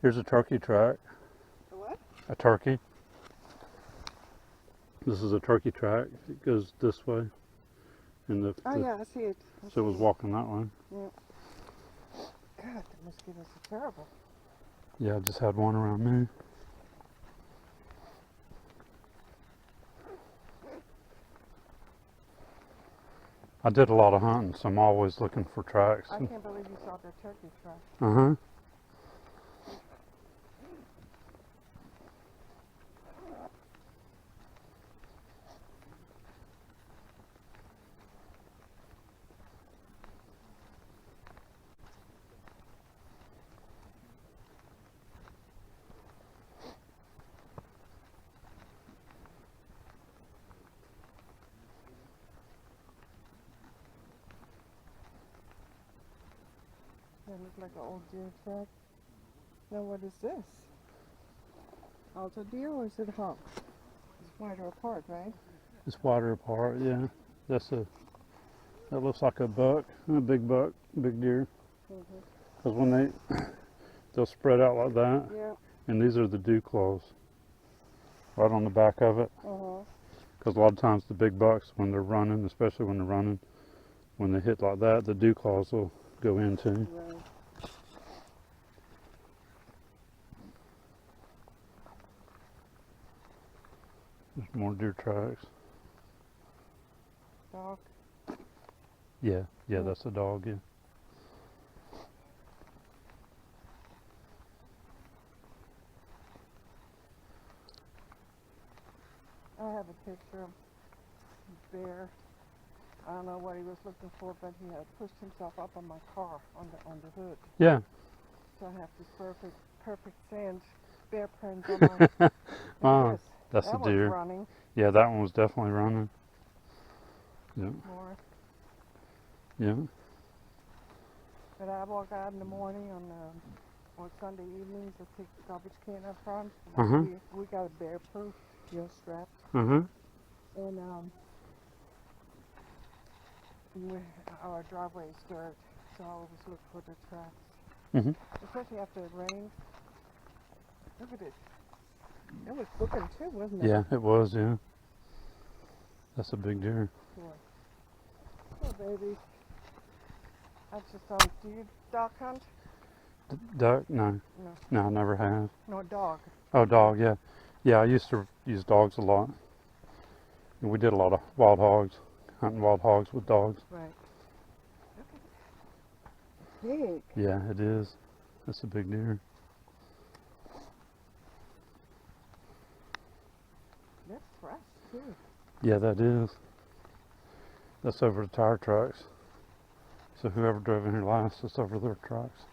Here's a turkey track. A what? A turkey. This is a turkey track. It goes this way. And Oh yeah, I see it. so it was walking that way. Yeah. God, the mosquitoes are terrible. Yeah, I just had one around me. I did a lot of hunting, so I'm always looking for tracks. I can't believe you saw that turkey track. Uh-huh. That looks like an old deer track. Now what is this? Also deer or is it hump? It's wider apart, right? It's wider apart, yeah. That looks like a buck, a big buck, big deer. Because when they'll spread out like that, Yeah. and these are the dew claws, right on the back of it. Because a lot of times the big bucks, when they're running, especially when they're running, when they hit like that, the dew claws will go into. Right. There's more deer tracks. Dog. Yeah, that's a dog, yeah. I have a picture of a bear. I don't know what he was looking for, but he had pushed himself up on my car on the hood. Yeah. So I have this perfect sand bear print on my. Wow, that's that a deer. was running. Yeah, that one was definitely running. Yeah. More. Yeah. But I walk out in the morning on Sunday evenings. I take the garbage can up front. We got a bear-proof strap. And our driveway is dirt, so I always look for the tracks. Especially after it rains. Look at it. It was booking too, wasn't it? Yeah, it was, yeah. That's a big deer. Sure. Oh, baby. That's just on. Do you duck hunt? Duck? No. No. No, I never have. No, dog. Oh, dog, yeah. Yeah, I used to use dogs a lot. And we did a lot of wild hogs, hunting wild hogs with dogs. Right. Look at that. Big. Yeah, it is. That's a big deer. That's fresh, too. Yeah, that is. That's over the tire tracks. So whoever drove in here last, it's over their tracks.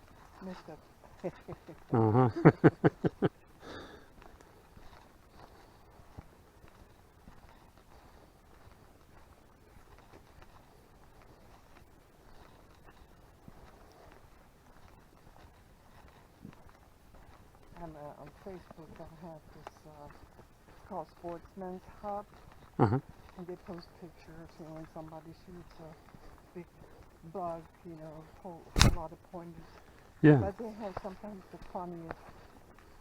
Missed it. Uh-huh. And on Facebook, I have this, it's called Sportsman's Hub. And they post pictures, when somebody shoots a big bug, a whole lot of pointers. Yeah. But they have sometimes the funniest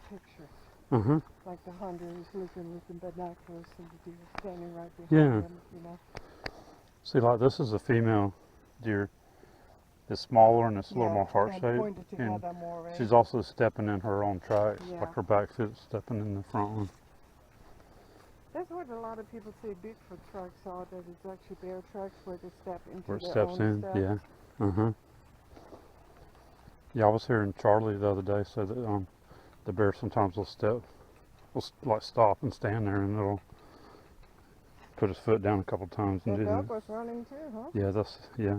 pictures. Like the hunter is looking with the binoculars and the deer standing right behind him, See, like this is a female deer. It's smaller and it's a little more heart-shaped. And she's also stepping in her own tracks, like her back foot's stepping in the front one. That's what a lot of people say Bigfoot tracks are, that it's actually bear tracks where they step into where it their steps own in, steps. yeah. Yeah, I was hearing Charlie the other day say that the bear sometimes will like stop and stand there, and it'll put his foot down a couple times and The do that. dog was running too, huh? Yeah, yeah.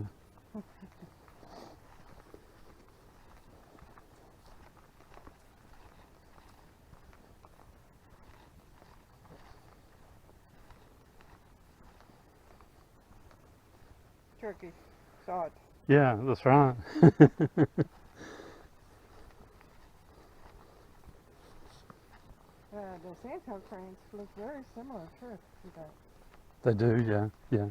Turkey. Saw it. Yeah, that's right. The sandhill cranes look very similar too to that. They do, yeah, yeah.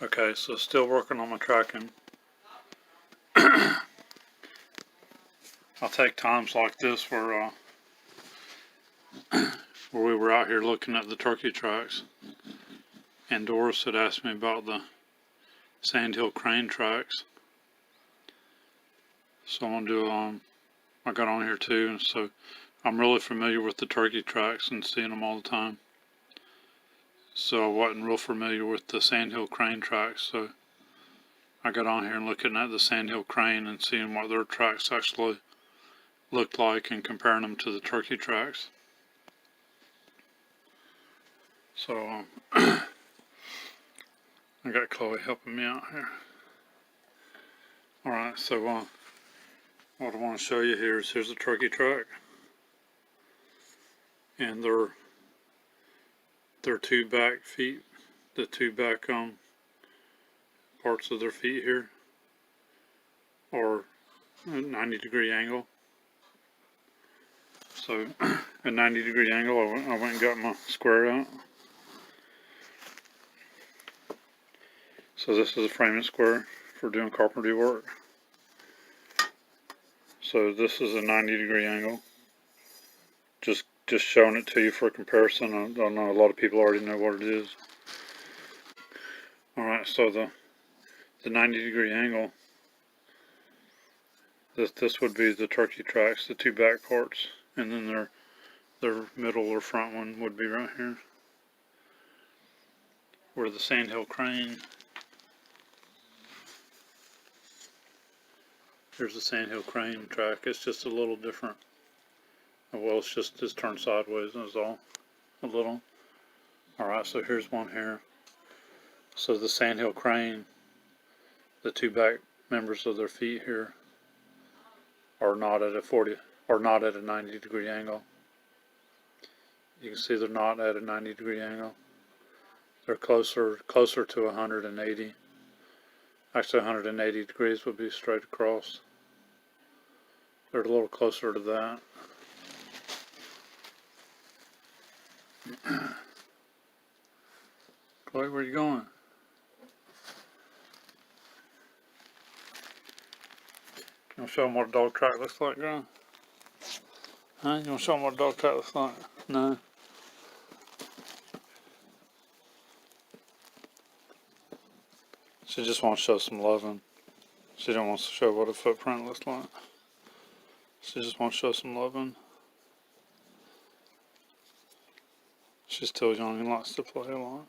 Okay, so still working on my tracking. I'll take times like this where we were out here looking at the turkey tracks, and Doris had asked me about the sandhill crane tracks. So I'm gonna do I got on here too, and so I'm really familiar with the turkey tracks and seeing them all the time. So I wasn't real familiar with the sandhill crane tracks, so I got on here and looking at the sandhill crane and seeing what their tracks actually looked like and comparing them to the turkey tracks. So I got Chloe helping me out here. Alright, so what I want to show you here is here's a turkey track, and their two back feet, the two back parts of their feet here are a 90-degree angle. So a 90-degree angle, I went and got my square out. So this is a framing square for doing carpentry work. So this is a 90-degree angle. Just showing it to you for comparison. I know a lot of people already know what it is. Alright, so the 90-degree angle, this would be the turkey tracks, the two back parts, and then their middle or front one would be right here. Where the sandhill crane, here's the sandhill crane track. It's just a little different. Well, it's turned sideways, is all. A little. Alright, so here's one here. So the sandhill crane, the two back members of their feet here are not at a 90-degree angle. You can see they're not at a 90-degree angle. They're closer to 180. Actually, 180 degrees would be straight across. They're a little closer to that. Chloe, where are you going? You want to show them what a dog track looks like, girl? Huh? You want to show them what a dog track looks like? No? She just wants to show some loving. She don't want to show what a footprint looks like. She just wants to show some loving. She's still young and likes to play a lot.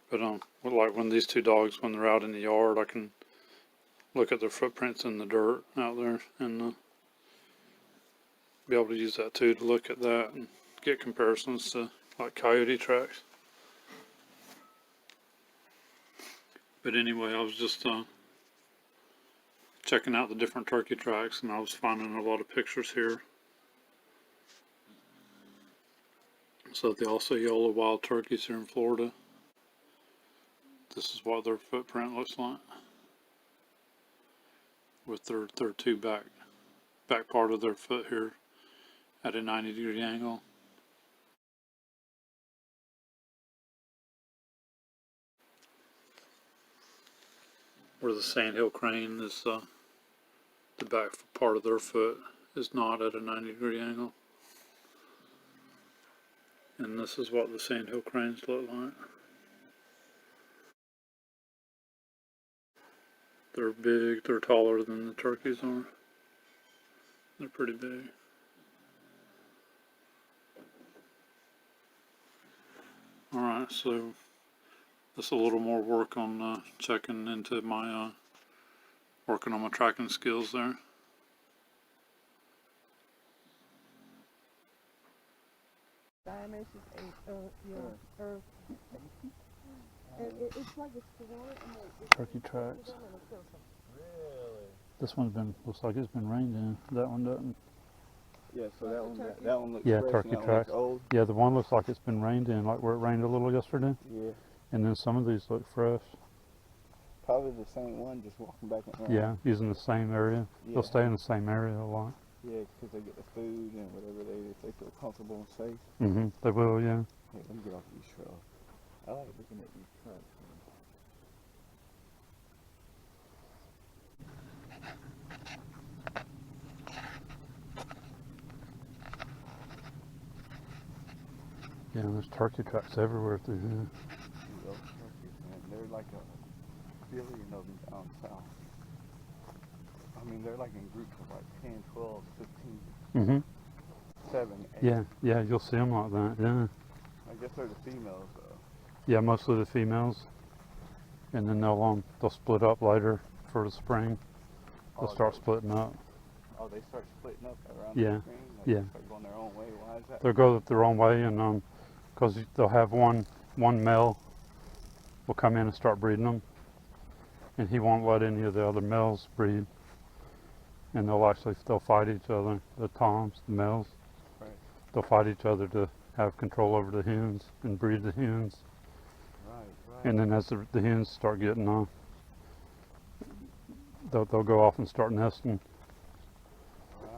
But like when these two dogs, when they're out in the yard, I can look at their footprints in the dirt out there and be able to use that too to look at that and get comparisons to like coyote tracks. But anyway, I was just checking out the different turkey tracks, and I was finding a lot of pictures here. So the Osceola wild turkeys here in Florida. This is what their footprint looks like, with their two back part of their foot here at a 90-degree angle. Where the sandhill crane is, the back part of their foot is not at a 90-degree angle. And this is what the sandhill cranes look like. They're big, they're taller than the turkeys are. They're pretty big. Alright, so that's a little more work on checking into my, working on my tracking skills there. Dimensions 8 of your earth. And it's like it's Turkey tracks. Really? This one's looks like it's been rained in. That one doesn't. Yeah, so that one looks Yeah, fresh turkey and that tracks. one looks old. Yeah, the one looks like it's been rained in, like where it rained a little yesterday. Yeah. And then some of these look fresh. Probably the same one, just walking back and around. Yeah, using the same area. Yeah. They'll stay in the same area a lot. Yeah, because they get the food and whatever if they feel comfortable and safe. They will, yeah. Hey, let me get off these trails. I like looking at these trucks. Yeah, there's turkey tracks everywhere through here. Those turkeys, man, they're like a billion of them down south. I mean, they're like in groups of like 10, 12, 15, 7, 8. Yeah, yeah, you'll see them like that, yeah. I guess they're the females, though. Yeah, mostly the females. And then they'll split up later for the spring. They'll start splitting up. Oh, they start splitting up around Yeah, the spring? Like yeah. They start going their own way? Why is that? They'll go their own way, and because they'll have one male will come in and start breeding them, and he won't let any of the other males breed. And they'll fight each other, the toms, the males. Right. They'll fight each other to have control over the hens and breed the hens. Right. And then as the hens start getting they'll go off and start nesting. Right.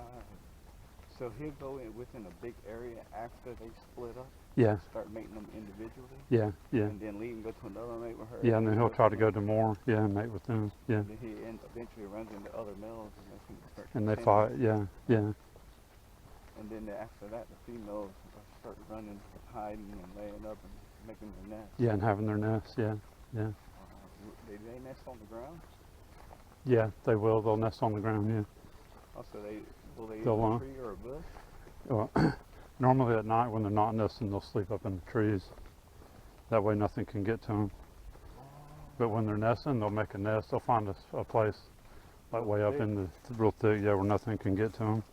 So he'll go in within a big area after they split up? Yeah. Start mating them individually? Yeah, yeah. And then leave and go to another mate with her? Yeah, and then he'll try to go to more, yeah, and mate with them, yeah. And then he eventually runs into other males and they can start And they contending. fight, yeah, yeah. And then after that, the females start running, hiding, and laying up and making their nest. Yeah, and having their nests, yeah, yeah. They nest on the ground? Yeah, they will. They'll nest on the ground, yeah. Oh, so will they eat They'll, a tree or a bush? Well, normally at night when they're not nesting, they'll sleep up in the trees. That way nothing can get to them. But when they're nesting, they'll make a nest. They'll find a place like way up in the real thick, yeah, where nothing can get to them.